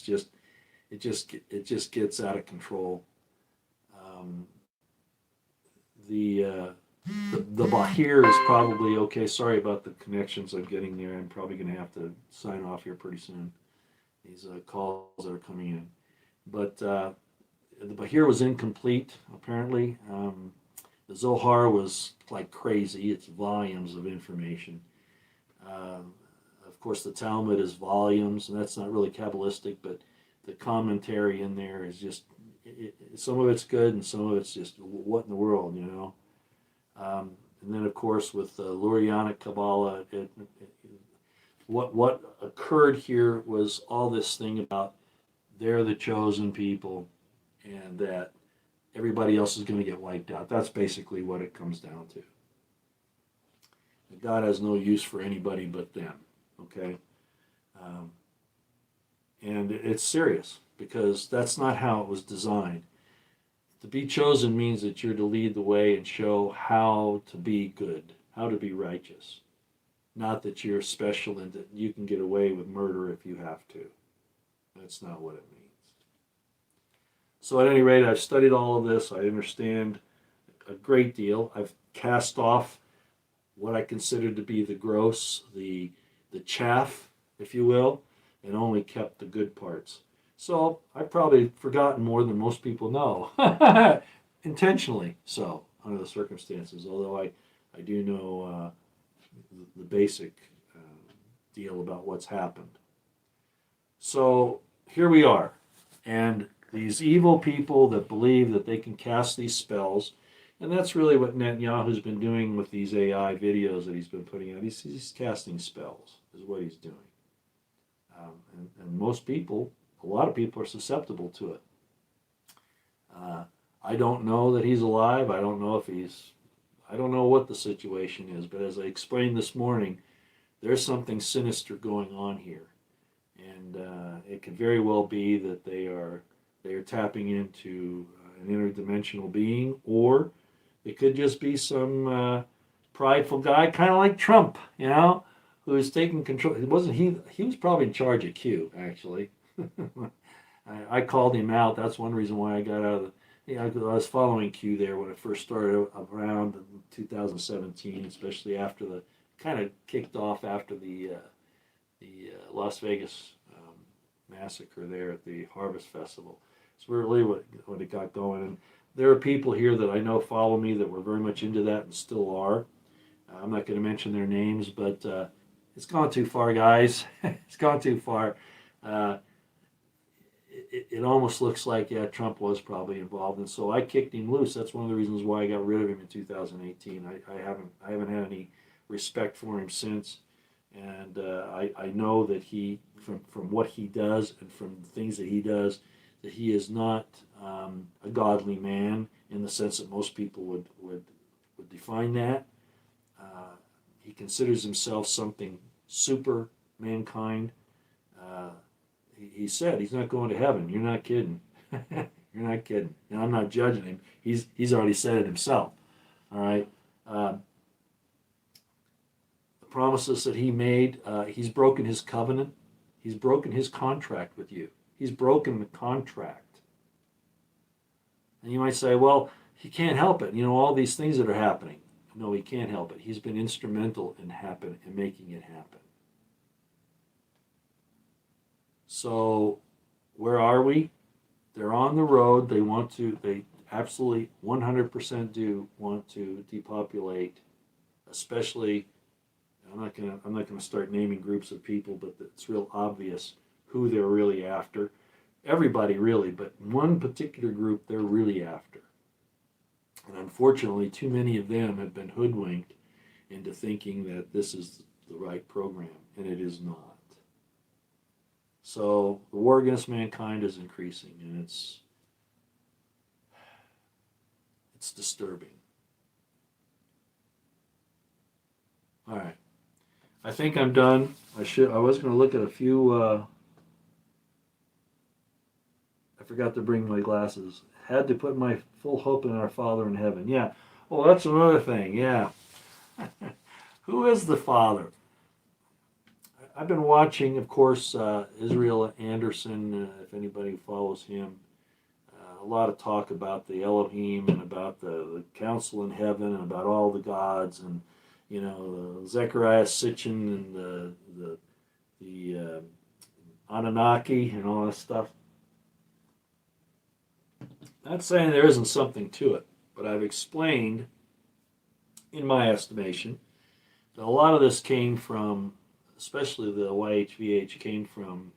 just gets out of control. The Bahir is probably okay. Sorry about the connections I'm getting there. I'm probably going to have to sign off here pretty soon. These calls that are coming in, but the Bahir was incomplete apparently. The Zohar was like crazy. It's volumes of information. Of course, the Talmud is volumes, and that's not really Kabbalistic, but the commentary in there is just, some of it's good and some of it's just, what in the world, and then, of course, with Lurianic Kabbalah, what occurred here was all this thing about they're the chosen people and that everybody else is going to get wiped out. That's basically what it comes down to. God has no use for anybody but them, okay? And it's serious because that's not how it was designed. To be chosen means that you're to lead the way and show how to be good, how to be righteous. Not that you're special and that you can get away with murder if you have to. That's not what it means. So at any rate, I've studied all of this. I understand a great deal. I've cast off what I consider to be the gross, the chaff, if you will, and only kept the good parts. So I've probably forgotten more than most people know, intentionally so, under the circumstances, although I do know the basic deal about what's happened. So here we are, and these evil people that believe that they can cast these spells, and that's really what Netanyahu's been doing with these AI videos that he's been putting out. He's casting spells, is what he's doing. And most people, a lot of people are susceptible to it. I don't know that he's alive. I don't know what the situation is, but as I explained this morning, there's something sinister going on here. And it could very well be that they are tapping into an interdimensional being, or it could just be some prideful guy, kind of like Trump, who is taking control. It wasn't he? He was probably in charge of Q, actually. I called him out. That's one reason why I got out of the. I was following Q there when it first started around in 2017, especially after the kind of kicked off after the Las Vegas massacre there at the Harvest Festival. It's really what it got going. And there are people here that I know follow me that were very much into that and still are. I'm not going to mention their names, but it's gone too far, guys. It's gone too far. It almost looks like, Trump was probably involved, and so I kicked him loose. That's one of the reasons why I got rid of him in 2018. I haven't had any respect for him since, and I know that he, from what he does and from the things that he does, that he is not a godly man in the sense that most people would define that. He considers himself something super mankind. He said he's not going to heaven. You're not kidding. You're not kidding. And I'm not judging him. He's already said it himself. All right. The promises that he made, he's broken his covenant. He's broken his contract with you. He's broken the contract. And you might say, well, he can't help it. All these things that are happening. No, he can't help it. He's been instrumental in making it happen. So where are we? They're on the road. They absolutely 100% do want to depopulate, especially, I'm not gonna start naming groups of people, but it's real obvious who they're really after. Everybody really, but one particular group they're really after. And unfortunately, too many of them have been hoodwinked into thinking that this is the right program, and it is not. So the war against mankind is increasing, and it's disturbing. All right, I think I'm done. I was going to look at a few. I forgot to bring my glasses. Had to put my full hope in our Father in heaven. Yeah. Oh, that's another thing. Yeah. Who is the Father? I've been watching, of course, Israel Anderson, if anybody follows him. A lot of talk about the Elohim and about the council in heaven and about all the gods and, Zechariah Sitchin and the Anunnaki and all that stuff. Not saying there isn't something to it, but I've explained, in my estimation, that a lot of this came from, especially the YHVH, came from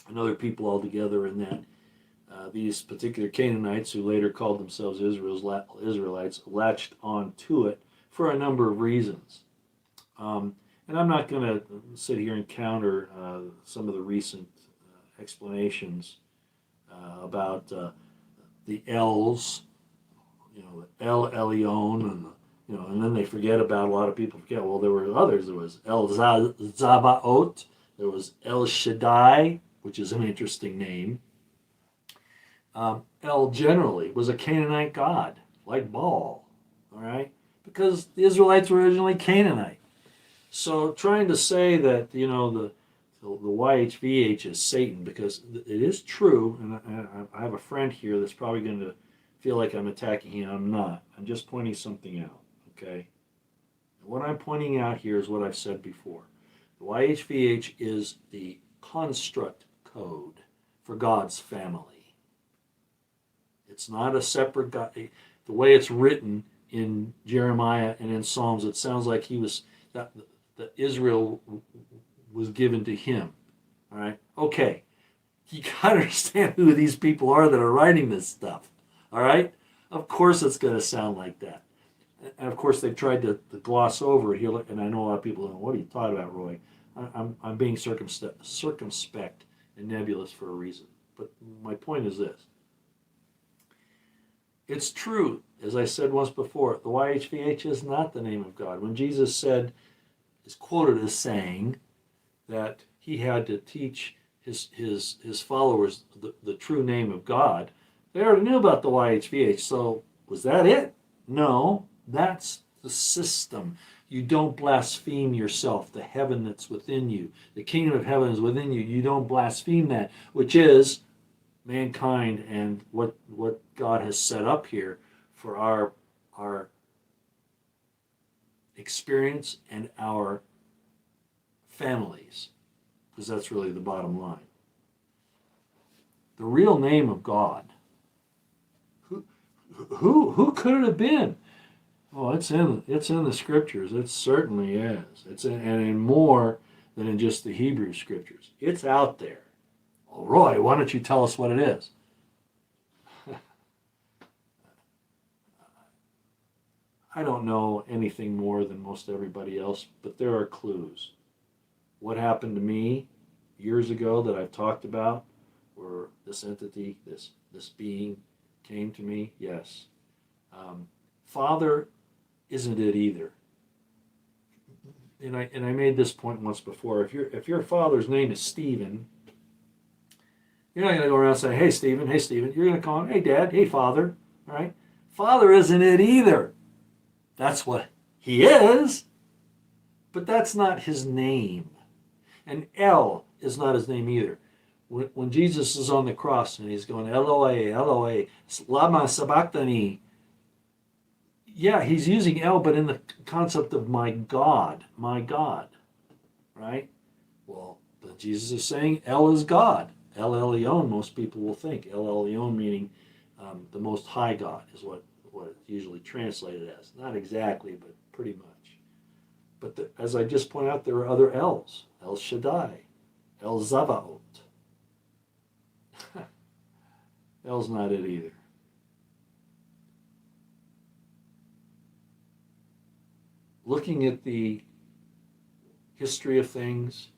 another people altogether, in that these particular Canaanites, who later called themselves Israelites, latched on to it for a number of reasons. And I'm not going to sit here and counter some of the recent explanations about the L's, El Elyon, and then they forget about, a lot of people forget, well, there were others. There was El Zabaot, there was El Shaddai, which is an interesting name. El generally was a Canaanite god, like Baal, all right? Because the Israelites were originally Canaanite. So trying to say that, the YHVH is Satan, because it is true, and I have a friend here that's probably going to feel like I'm attacking him. I'm not. I'm just pointing something out, okay? And what I'm pointing out here is what I've said before. The YHVH is the construct code for God's family. It's not a separate God. The way it's written in Jeremiah and in Psalms, it sounds like that Israel was given to him. All right? Okay. You got to understand who these people are that are writing this stuff. All right? Of course it's going to sound like that. And of course they've tried to gloss over it here. And I know a lot of people go, what are you talking about, Roy? I'm being circumspect and nebulous for a reason. But my point is this. It's true, as I said once before, the YHVH is not the name of God. When Jesus is quoted as saying that he had to teach his followers the true name of God, they already knew about the YHVH. So was that it? No, that's the system. You don't blaspheme yourself, the heaven that's within you. The kingdom of heaven is within you. You don't blaspheme that, which is mankind and what God has set up here for our experience and our families, because that's really the bottom line. The real name of God. Who could it have been? Oh, it's in the scriptures. It certainly is. And in more than in just the Hebrew scriptures. It's out there. Well, Roy, why don't you tell us what it is? I don't know anything more than most everybody else, but there are clues. What happened to me years ago that I've talked about, where this entity, this being came to me, yes. Father isn't it either. And I made this point once before. If your father's name is Stephen, you're not going to go around and say, hey, Stephen. You're going to call him, hey, Dad, hey, Father. All right? Father isn't it either. That's what he is, but that's not his name. And El is not his name either. When Jesus is on the cross and he's going, Eloi, Eloi, lama sabachthani, yeah, he's using El, but in the concept of my God, right? Well, the Jesus is saying El is God. El Elyon, most people will think. El Elyon meaning the Most High God is what it's usually translated as. Not exactly, but pretty much. But as I just pointed out, there are other L's. El Shaddai, El Zavaot. L's not it either. Looking at the history of things,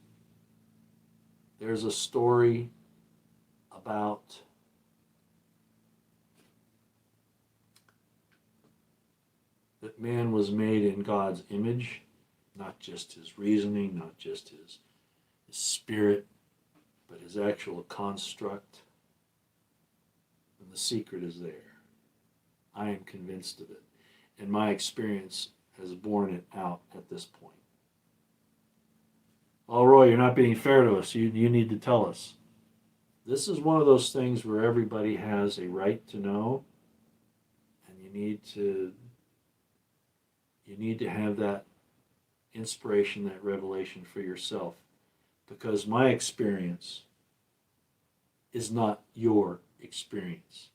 there's a story about that man was made in God's image, not just his reasoning, not just his spirit, but his actual construct. And the secret is there. I am convinced of it. And my experience has borne it out at this point. Oh, Roy, you're not being fair to us. You need to tell us. This is one of those things where everybody has a right to know, and you need to have that inspiration, that revelation for yourself, because my experience is not your experience.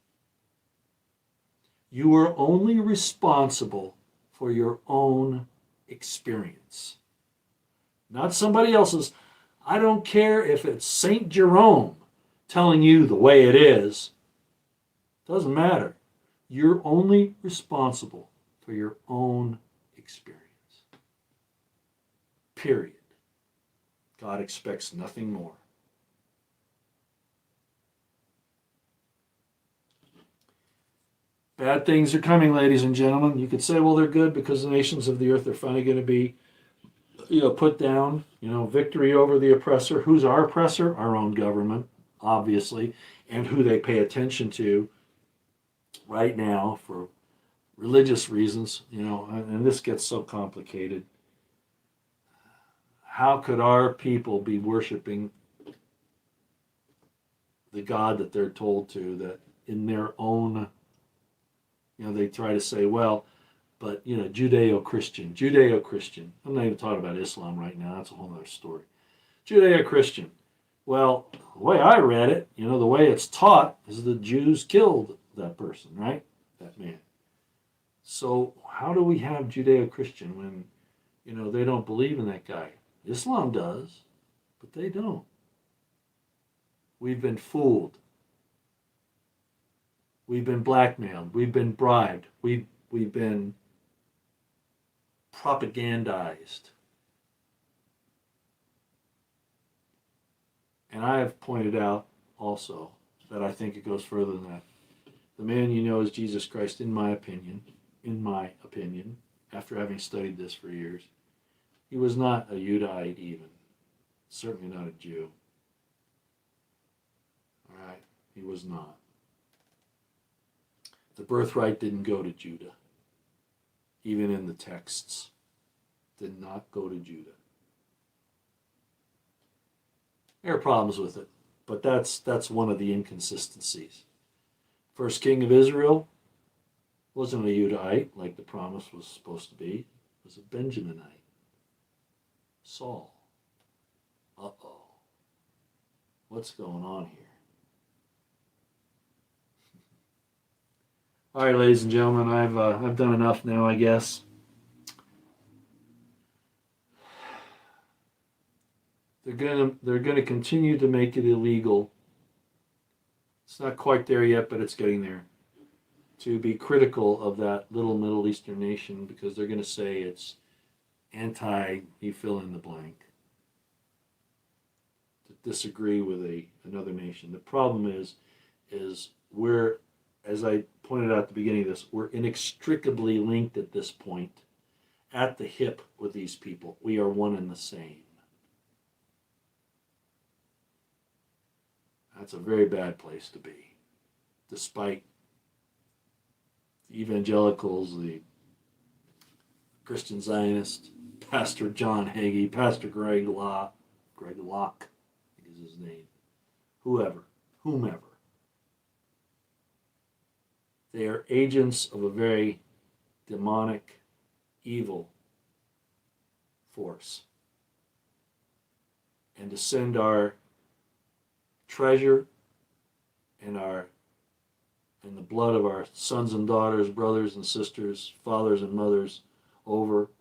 You are only responsible for your own experience, not somebody else's. I don't care if it's St. Jerome telling you the way it is. Doesn't matter. You're only responsible for your own experience. Period. God expects nothing more. Bad things are coming, ladies and gentlemen. You could say, well, they're good because the nations of the earth are finally going to be put down. Victory over the oppressor. Who's our oppressor? Our own government, obviously, and who they pay attention to right now for religious reasons, and this gets so complicated. How could our people be worshiping the God that they're told to, that in their own, they try to say, well, but, Judeo-Christian. I'm not even talking about Islam right now. That's a whole other story. Judeo-Christian. Well, the way I read it, the way it's taught is the Jews killed that person, right? That man. So how do we have Judeo-Christian when, they don't believe in that guy? Islam does, but they don't. We've been fooled. We've been blackmailed. We've been bribed. We've been propagandized. And I have pointed out also that I think it goes further than that. The man is Jesus Christ, in my opinion, after having studied this for years. He was not a Udahite even. Certainly not a Jew. All right? He was not. The birthright didn't go to Judah. Even in the texts. Did not go to Judah. There are problems with it, but that's one of the inconsistencies. First king of Israel wasn't a Udahite like the promise was supposed to be. It was a Benjaminite. Saul. Uh-oh. What's going on here? All right, ladies and gentlemen, I've done enough now, I guess. They're gonna continue to make it illegal. It's not quite there yet, but it's getting there. To be critical of that little Middle Eastern nation because they're going to say it's you fill in the blank. To disagree with another nation. The problem is we're, as I pointed out at the beginning of this, we're inextricably linked at this point, at the hip with these people. We are one and the same. That's a very bad place to be, despite the evangelicals, the Christian Zionists, Pastor John Hagee, Pastor Greg Locke, I think is his name, whomever. They are agents of a very demonic, evil force. and to send our treasure and our and the blood of our sons and daughters, brothers and sisters, fathers and mothers over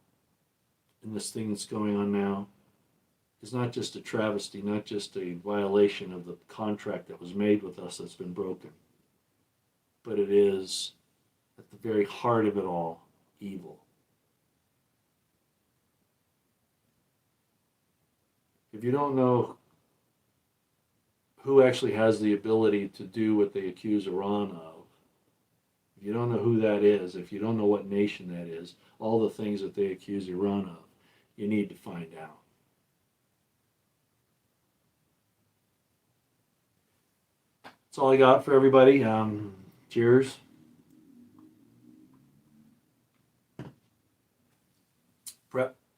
in this thing that's going on now is not just a travesty, not just a violation of the contract that was made with us that's been broken, but it is, at the very heart of it all, evil. If you don't know who actually has the ability to do what they accuse Iran of, if you don't know who that is, if you don't know what nation that is, all the things that they accuse Iran of, you need to find out. That's all I got for everybody. Cheers.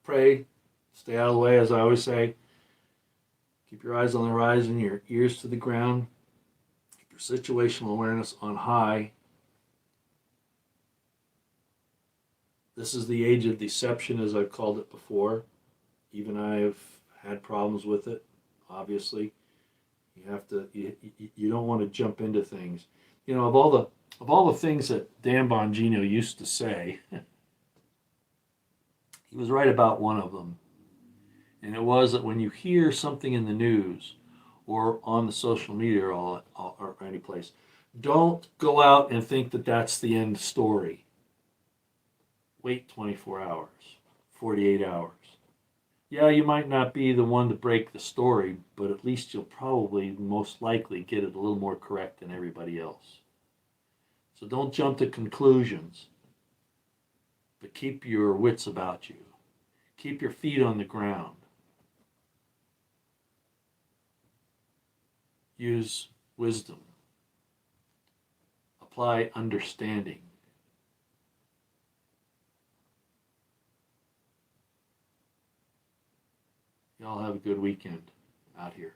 Pray, stay out of the way, as I always say. Keep your eyes on the horizon, your ears to the ground. Keep your situational awareness on high. This is the age of deception, as I've called it before. Even I have had problems with it, obviously. You don't want to jump into things. You know, of all the things that Dan Bongino used to say, he was right about one of them. And it was that when you hear something in the news or on the social media or any place, don't go out and think that that's the end story. Wait 24 hours, 48 hours. Yeah, you might not be the one to break the story, but at least you'll probably most likely get it a little more correct than everybody else. So don't jump to conclusions, but keep your wits about you. Keep your feet on the ground. Use wisdom. Apply understanding. Y'all have a good weekend out here.